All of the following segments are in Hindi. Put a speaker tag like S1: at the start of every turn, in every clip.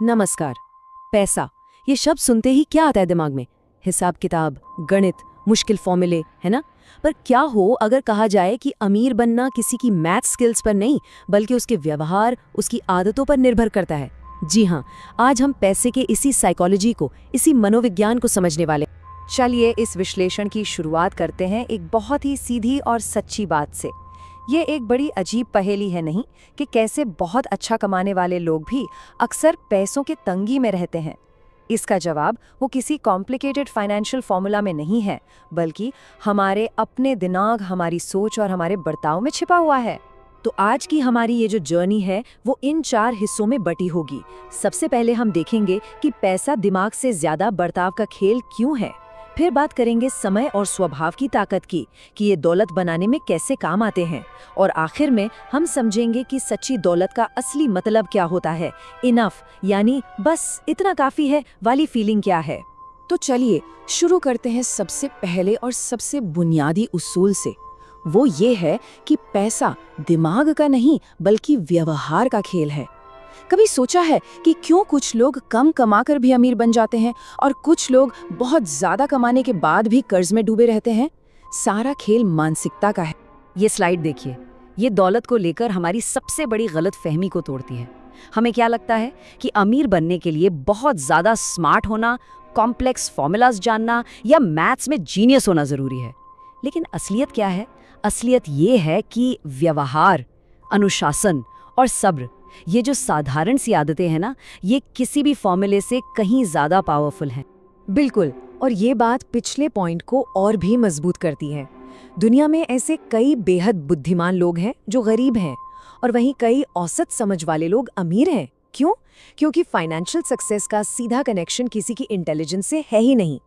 S1: नमस्कार। पैसा, ये शब्द सुनते ही क्या आता है दिमाग में? हिसाब किताब, गणित, मुश्किल फॉर्मूले, है ना? पर क्या हो अगर कहा जाए कि अमीर बनना किसी की मैथ स्किल्स पर नहीं बल्कि उसके व्यवहार, उसकी आदतों पर निर्भर करता है? जी हाँ, आज हम पैसे के इसी साइकोलॉजी को, इसी मनोविज्ञान को समझने वाले हैं।
S2: चलिए इस विश्लेषण की शुरुआत करते हैं एक बहुत ही सीधी और सच्ची बात से। ये एक बड़ी अजीब पहेली है नहीं कि कैसे बहुत अच्छा कमाने वाले लोग भी अक्सर पैसों के तंगी में रहते हैं। इसका जवाब वो किसी कॉम्प्लिकेटेड फाइनेंशियल फॉर्मूला में नहीं है, बल्कि हमारे अपने दिमाग, हमारी सोच और हमारे बर्ताव में छिपा हुआ है।
S1: तो आज की हमारी ये जो जर्नी है वो इन 4 हिस्सों में बटी होगी। सबसे पहले हम देखेंगे कि पैसा दिमाग से ज्यादा बर्ताव का खेल क्यों है। फिर बात करेंगे समय और स्वभाव की ताकत की कि ये दौलत बनाने में कैसे काम आते हैं। और आखिर में हम समझेंगे कि सच्ची दौलत का असली मतलब क्या होता है। इनफ यानी बस इतना काफी है वाली फीलिंग क्या है।
S3: तो चलिए शुरू करते हैं सबसे पहले और सबसे बुनियादी उसूल से। वो ये है कि पैसा दिमाग का नहीं बल्कि व्यवहार का खेल है। कभी सोचा है कि क्यों कुछ लोग कम कमाकर भी अमीर बन जाते हैं और कुछ लोग बहुत ज्यादा कमाने के बाद भी कर्ज में डूबे रहते हैं? सारा खेल मानसिकता का है।
S1: ये स्लाइड देखिए, ये दौलत को लेकर हमारी सबसे बड़ी गलतफहमी को तोड़ती है। हमें क्या लगता है कि अमीर बनने के लिए बहुत ज्यादा स्मार्ट होना, कॉम्प्लेक्स फॉर्मूलाज जानना या मैथ्स में जीनियस होना जरूरी है। लेकिन असलियत क्या है? असलियत ये है कि व्यवहार, अनुशासन और सब्र, ये जो साधारण सी आदतें हैं ना, ये किसी भी फॉर्मूले से कहीं ज्यादा पावरफुल हैं।
S2: बिल्कुल, और ये बात पिछले पॉइंट को और भी मजबूत करती है। दुनिया में ऐसे कई बेहद बुद्धिमान लोग हैं जो गरीब हैं, और वहीं कई औसत समझ वाले लोग अमीर हैं। क्यों? क्योंकि फाइनेंशियल सक्सेस का सीधा कनेक्शन किसी की इंटेलिजेंस से है ही नहीं।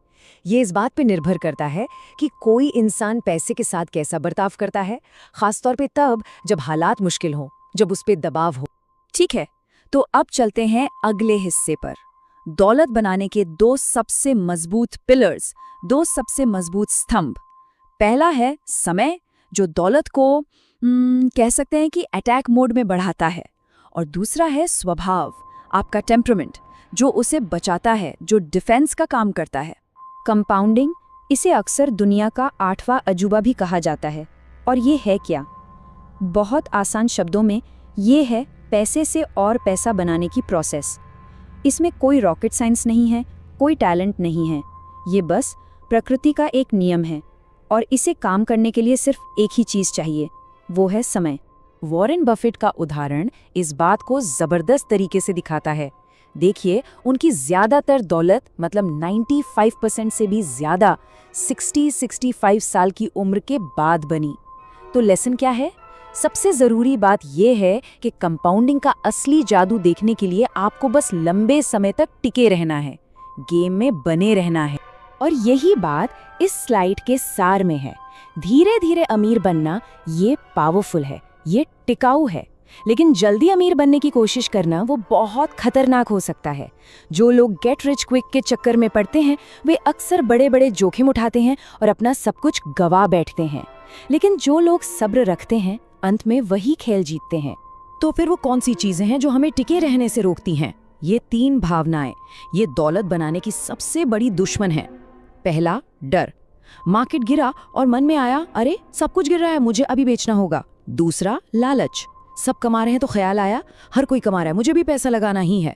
S2: ये इस बात पे निर्भर करता है कि कोई इंसान पैसे के साथ कैसा बर्ताव करता है, खासतौर पे तब जब हालात मुश्किल हों, जब उस पे दबाव हो।
S3: ठीक है, तो अब चलते हैं अगले हिस्से पर। दौलत बनाने के 2 सबसे मजबूत पिलर्स, 2 सबसे मजबूत स्तंभ। पहला है समय, जो दौलत को कह सकते हैं कि अटैक मोड में बढ़ाता है। और दूसरा है स्वभाव, आपका टेम्परामेंट, जो उसे बचाता है, जो डिफेंस का काम करता है। कंपाउंडिंग, इसे अक्सर दुनिया का 8वां अजूबा भी कहा जाता है। और ये है क्या? बहुत आसान शब्दों में ये है पैसे से और पैसा बनाने की प्रोसेस। इसमें कोई रॉकेट साइंस नहीं है, कोई टैलेंट नहीं है। ये बस प्रकृति का एक नियम है और इसे काम करने के लिए सिर्फ एक ही चीज़ चाहिए, वो है समय।
S1: वॉरेन बफेट का उदाहरण इस बात को जबरदस्त तरीके से दिखाता है। देखिए, उनकी ज्यादातर दौलत, मतलब 95% से भी ज्यादा 60-65 साल की उम्र के बाद बनी। तो लेसन क्या है? सबसे जरूरी बात यह है कि कंपाउंडिंग का असली जादू देखने के लिए आपको बस लंबे समय तक टिके रहना है, गेम में बने रहना है।
S3: और यही बात इस स्लाइड के सार में है। धीरे धीरे अमीर बनना ये पावरफुल है, ये टिकाऊ है। लेकिन जल्दी अमीर बनने की कोशिश करना वो बहुत खतरनाक हो सकता है। जो लोग गेट रिच क्विक के चक्कर में पड़ते हैं वे अक्सर बड़े बड़े जोखिम उठाते हैं और अपना सब कुछ गवा बैठते हैं। लेकिन जो लोग सब्र रखते हैं अंत में वही खेल जीतते हैं।
S1: तो फिर वो कौन सी चीजें हैं जो हमें टिके रहने से रोकती हैं? ये 3 भावनाएं, ये दौलत बनाने की सबसे बड़ी दुश्मन है। पहला, डर। मार्केट गिरा और मन में आया, अरे सब कुछ गिर रहा है, मुझे अभी बेचना होगा। दूसरा, लालच। सब कमा रहे हैं तो ख्याल आया, हर कोई कमा रहा है, मुझे भी पैसा लगाना ही है।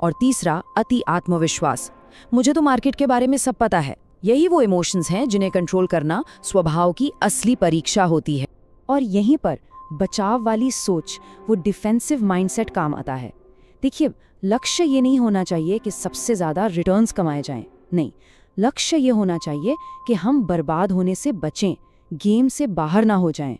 S1: और तीसरा, अति आत्मविश्वास। मुझे तो मार्केट के बारे में सब पता है। यही वो इमोशंस हैं जिन्हें कंट्रोल करना स्वभाव की असली परीक्षा होती है।
S3: और यहीं पर बचाव वाली सोच, वो डिफेंसिव माइंडसेट काम आता है। देखिए, लक्ष्य ये नहीं होना चाहिए कि सबसे ज़्यादा रिटर्न्स कमाए जाएं। नहीं, लक्ष्य ये होना चाहिए कि हम बर्बाद होने से बचें, गेम से बाहर ना हो जाएं।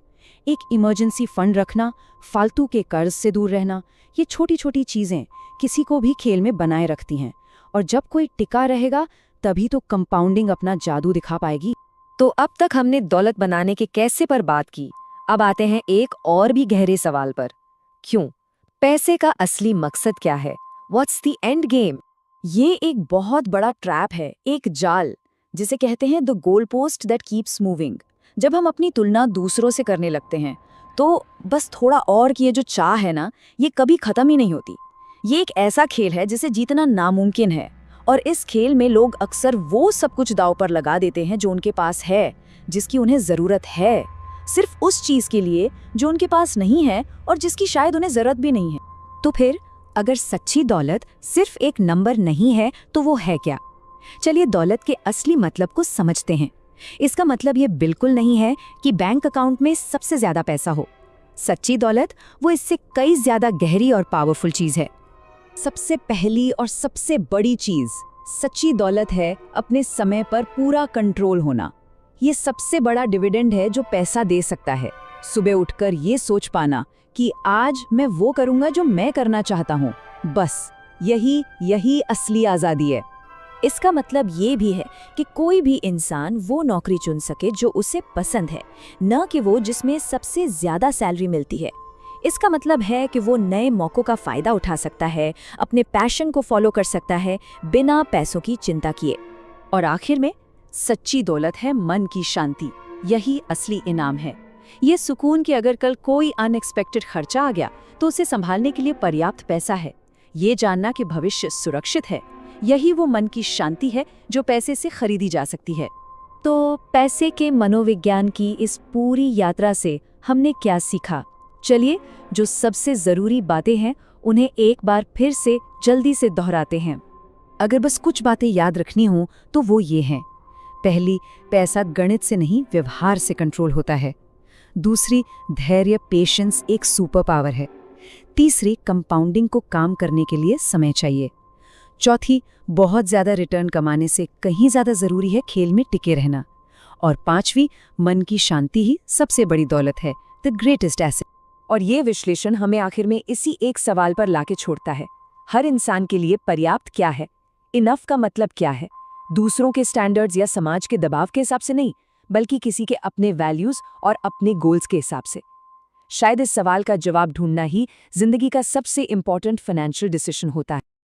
S3: एक इमरजेंसी फंड रखना, फालतू के कर्ज से दूर रहना, ये छोटी छोटी चीज़ें किसी को भी खेल में बनाए रखती हैं। और जब कोई टिका रहेगा तभी तो कंपाउंडिंग अपना जादू दिखा पाएगी।
S2: तो अब तक हमने दौलत बनाने के कैसे पर बात की। अब आते हैं एक और भी गहरे सवाल पर। क्यों? पैसे का असली मकसद क्या है? What's the end game?
S3: ये एक बहुत बड़ा ट्रैप है, एक जाल, जिसे कहते हैं the goal post that keeps moving. जब हम अपनी तुलना दूसरों से करने लगते हैं तो बस थोड़ा और की ये जो चाह है ना, ये कभी खत्म ही नहीं होती। ये एक ऐसा खेल है जिसे जीतना नामुमकिन है, और इस खेल में लोग अक्सर वो सब कुछ दांव पर लगा देते हैं जो उनके पास है, जिसकी उन्हें जरूरत है, सिर्फ उस चीज के लिए जो उनके पास नहीं है और जिसकी शायद उन्हें जरूरत भी नहीं है।
S2: तो फिर अगर सच्ची दौलत सिर्फ एक नंबर नहीं है तो वो है क्या? चलिए दौलत के असली मतलब को समझते हैं। इसका मतलब ये बिल्कुल नहीं है कि बैंक अकाउंट में सबसे ज्यादा पैसा हो। सच्ची दौलत वो इससे कई ज्यादा गहरी और पावरफुल चीज है।
S3: सबसे पहली और सबसे बड़ी चीज सच्ची दौलत है अपने समय पर पूरा कंट्रोल होना। ये सबसे बड़ा डिविडेंड है जो पैसा दे सकता है। सुबह उठकर ये सोच पाना कि आज मैं वो करूंगा जो मैं करना चाहता हूँ, बस यही असली आज़ादी है। इसका मतलब ये भी है कि कोई भी इंसान वो नौकरी चुन सके जो उसे पसंद है, न कि वो जिसमें सबसे ज्यादा सैलरी मिलती है। इसका मतलब है कि वो नए मौक़ों का फ़ायदा उठा सकता है, अपने पैशन को फॉलो कर सकता है बिना पैसों की चिंता किए।
S1: और आखिर में सच्ची दौलत है मन की शांति। यही असली इनाम है। ये सुकून कि अगर कल कोई अनएक्सपेक्टेड खर्चा आ गया तो उसे संभालने के लिए पर्याप्त पैसा है। ये जानना कि भविष्य सुरक्षित है, यही वो मन की शांति है जो पैसे से खरीदी जा सकती है।
S3: तो पैसे के मनोविज्ञान की इस पूरी यात्रा से हमने क्या सीखा? चलिए, जो सबसे ज़रूरी बातें हैं उन्हें एक बार फिर से जल्दी से दोहराते हैं।
S1: अगर बस कुछ बातें याद रखनी हो तो वो ये हैं। पहली, पैसा गणित से नहीं व्यवहार से कंट्रोल होता है। दूसरी, धैर्य पेशेंस एक सुपर पावर है। तीसरी, कंपाउंडिंग को काम करने के लिए समय चाहिए। चौथी, बहुत ज़्यादा रिटर्न कमाने से कहीं ज़्यादा ज़रूरी है खेल में टिके रहना। और पांचवी, मन की शांति ही सबसे बड़ी दौलत है, द ग्रेटेस्ट एसेट।
S2: और ये विश्लेषण हमें आखिर में इसी एक सवाल पर लाके छोड़ता है, हर इंसान के लिए पर्याप्त क्या है? इनफ का मतलब क्या है? दूसरों के स्टैंडर्ड्स या समाज के दबाव के हिसाब से नहीं, बल्कि किसी के अपने वैल्यूज और अपने गोल्स के हिसाब से। शायद इस सवाल का जवाब ढूंढना ही जिंदगी का सबसे इंपॉर्टेंट फाइनेंशियल डिसीजन होता है।